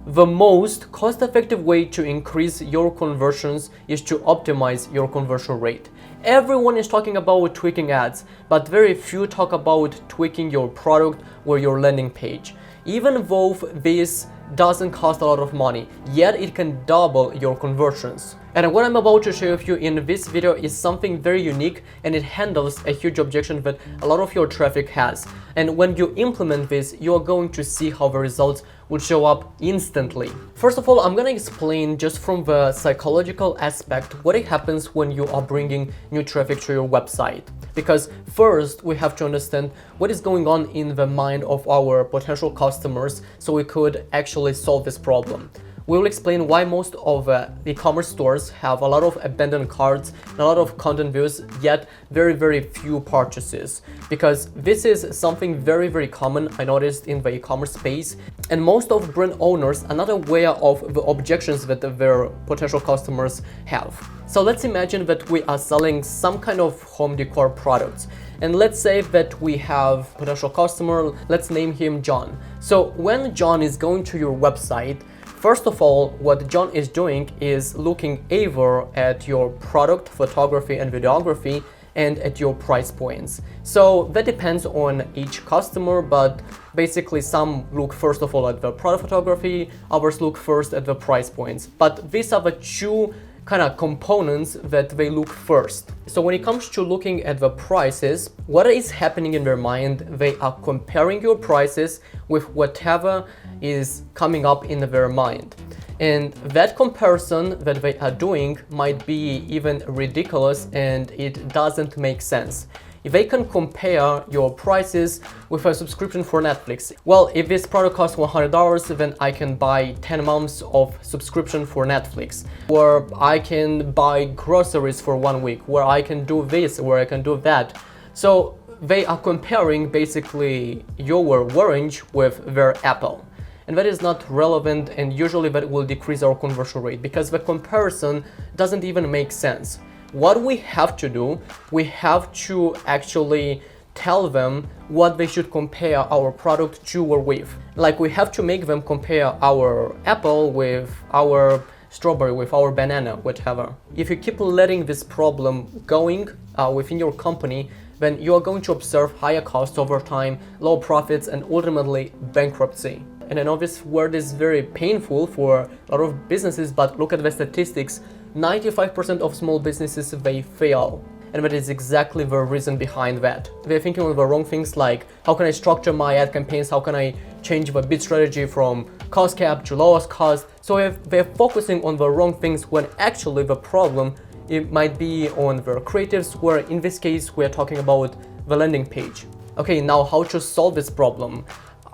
the most cost-effective way to increase your conversions is to optimize your conversion rate. Everyone is talking about tweaking ads, but very few talk about tweaking your product or your landing page. Even though this doesn't cost a lot of money, yet it can double your conversions. And what I'm about to share with you in this video is something very unique, and it handles a huge objection that a lot of your traffic has. And when you implement this, you are going to see how the results will show up instantly. First of all, I'm gonna explain just from the psychological aspect what happens when you are bringing new traffic to your website. Because first, we have to understand what is going on in the mind of our potential customers so we could actually solve this problem. We will explain why most of e-commerce stores have a lot of abandoned carts and a lot of content views, yet very few purchases. Because this is something very common I noticed in the e-commerce space, and most of brand owners are not aware of the objections that their potential customers have. So let's imagine that we are selling some kind of home decor products. And let's say that we have a potential customer, let's name him John. So when John is going to your website, first of all, what John is doing is looking either at your product photography and videography and at your price points. So that depends on each customer, but basically some look first of all at the product photography, others look first at the price points. But these are the two kind of components that they look first. So when it comes to looking at the prices, what is happening in their mind? They are comparing your prices with whatever is coming up in their mind. And that comparison that they are doing might be even ridiculous and it doesn't make sense. If they can compare your prices with a subscription for Netflix, well, if this product costs $100, then I can buy 10 months of subscription for Netflix. Or I can buy groceries for 1 week, where I can do this, where I can do that. So they are comparing basically your orange with their apple. And that is not relevant, and usually that will decrease our conversion rate because the comparison doesn't even make sense. What we have to do, we have to actually tell them what they should compare our product to or with. Like we have to make them compare our apple with our strawberry, with our banana, whatever. If you keep letting this problem going within your company, then you are going to observe higher costs over time, low profits, and ultimately bankruptcy. And I know this word is very painful for a lot of businesses, but look at the statistics. 95% of small businesses, they fail. And that is exactly the reason behind that. They're thinking of the wrong things like, how can I structure my ad campaigns? How can I change the bid strategy from cost cap to lowest cost? So they're focusing on the wrong things when actually the problem, it might be on their creatives, where in this case, we're talking about the landing page. Okay, now how to solve this problem?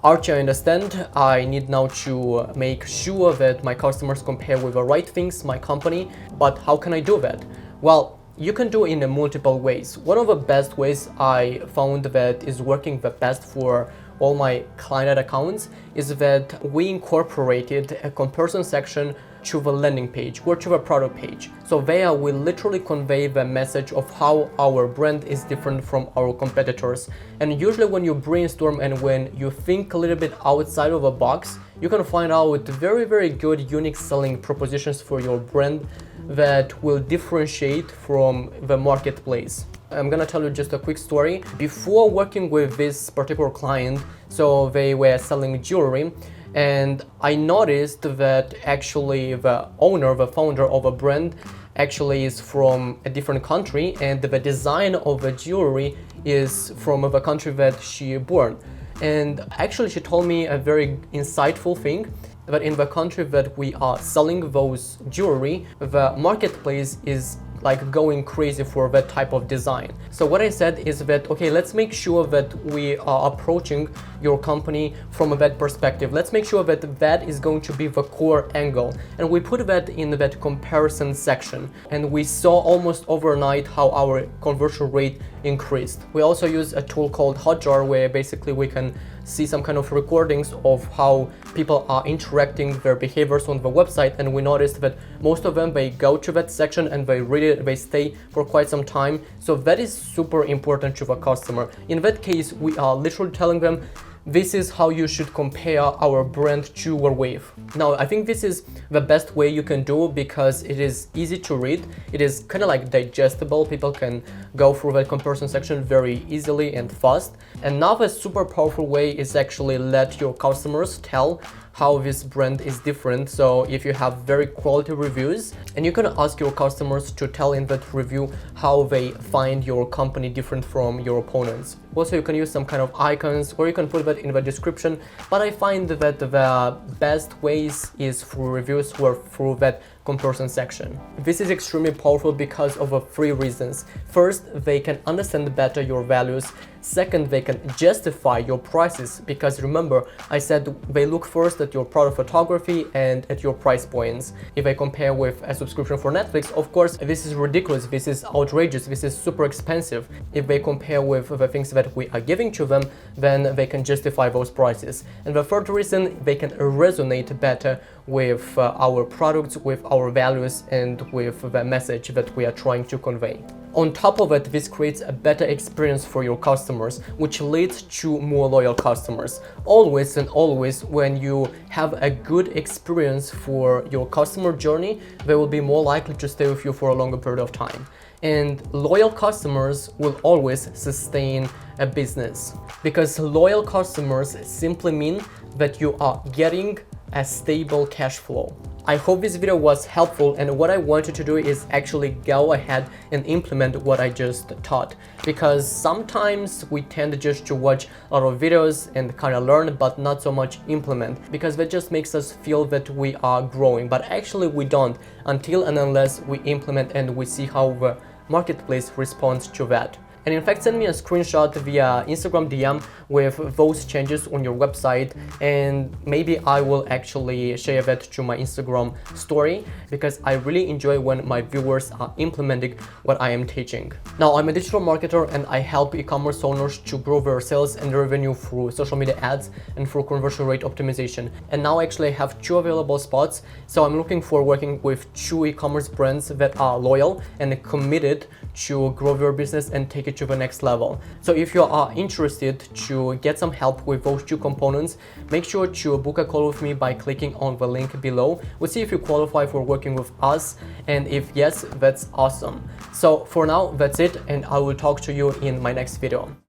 Archie, I understand, I need now to make sure that my customers compare with the right things, my company, but how can I do that? Well, you can do it in multiple ways. One of the best ways I found that is working the best for all my client accounts is that we incorporated a comparison section to the landing page or to the product page. So there we literally convey the message of how our brand is different from our competitors. And usually when you brainstorm and when you think a little bit outside of the box, you can find out very good unique selling propositions for your brand that will differentiate from the marketplace. I'm gonna tell you just a quick story. Before working with this particular client, so they were selling jewelry, and I noticed that actually the owner, the founder of a brand actually is from a different country, and the design of the jewelry is from the country that she born. And actually she told me a very insightful thing, that in the country that we are selling those jewelry, the marketplace is like going crazy for that type of design. So what I said is that, okay, let's make sure that we are approaching your company from that perspective. Let's make sure that that is going to be the core angle. And we put that in that comparison section. And we saw almost overnight how our conversion rate increased. We also use a tool called Hotjar, where basically we can see some kind of recordings of how people are interacting, their behaviors on the website, and we noticed that most of them, they go to that section and they read it, they stay for quite some time. So that is super important to the customer. In that case, we are literally telling them, this is how you should compare our brand to our wave. Now, I think this is the best way you can do because it is easy to read. It is kind of like digestible. People can go through the comparison section very easily and fast. Another super powerful way is actually let your customers tell how this brand is different. So if you have very quality reviews, and you can ask your customers to tell in that review how they find your company different from your opponents. Also, you can use some kind of icons, or you can put that in the description, but I find that the best ways is through reviews or through that comparison section. This is extremely powerful because of 3 reasons. First, they can understand better your values. Second, they can justify your prices because remember, I said they look first at your product photography and at your price points. If I compare with a subscription for Netflix, of course, this is ridiculous, this is outrageous, this is super expensive. If they compare with the things that we are giving to them, then they can justify those prices. And the third reason, they can resonate better with our products, with our values, and with the message that we are trying to convey. On top of it, this creates a better experience for your customers, which leads to more loyal customers. Always and always, when you have a good experience for your customer journey, they will be more likely to stay with you for a longer period of time. And loyal customers will always sustain a business because loyal customers simply mean that you are getting a stable cash flow. I hope this video was helpful, and what I want you to do is actually go ahead and implement what I just taught, because sometimes we tend just to watch a lot of videos and kind of learn but not so much implement, because that just makes us feel that we are growing, but actually we don't until and unless we implement and we see how the marketplace responds to that. And in fact, send me a screenshot via Instagram DM with those changes on your website, and maybe I will actually share that to my Instagram story, because I really enjoy when my viewers are implementing what I am teaching. Now, I'm a digital marketer and I help e-commerce owners to grow their sales and revenue through social media ads and through conversion rate optimization. And now actually I have 2 available spots, so I'm looking for working with 2 e-commerce brands that are loyal and committed to grow their business and take it to the next level. So if you are interested to get some help with those 2 components, make sure to book a call with me by clicking on the link below. We'll see if you qualify for working with us, and if yes, that's awesome. So for now, that's it, and I will talk to you in my next video.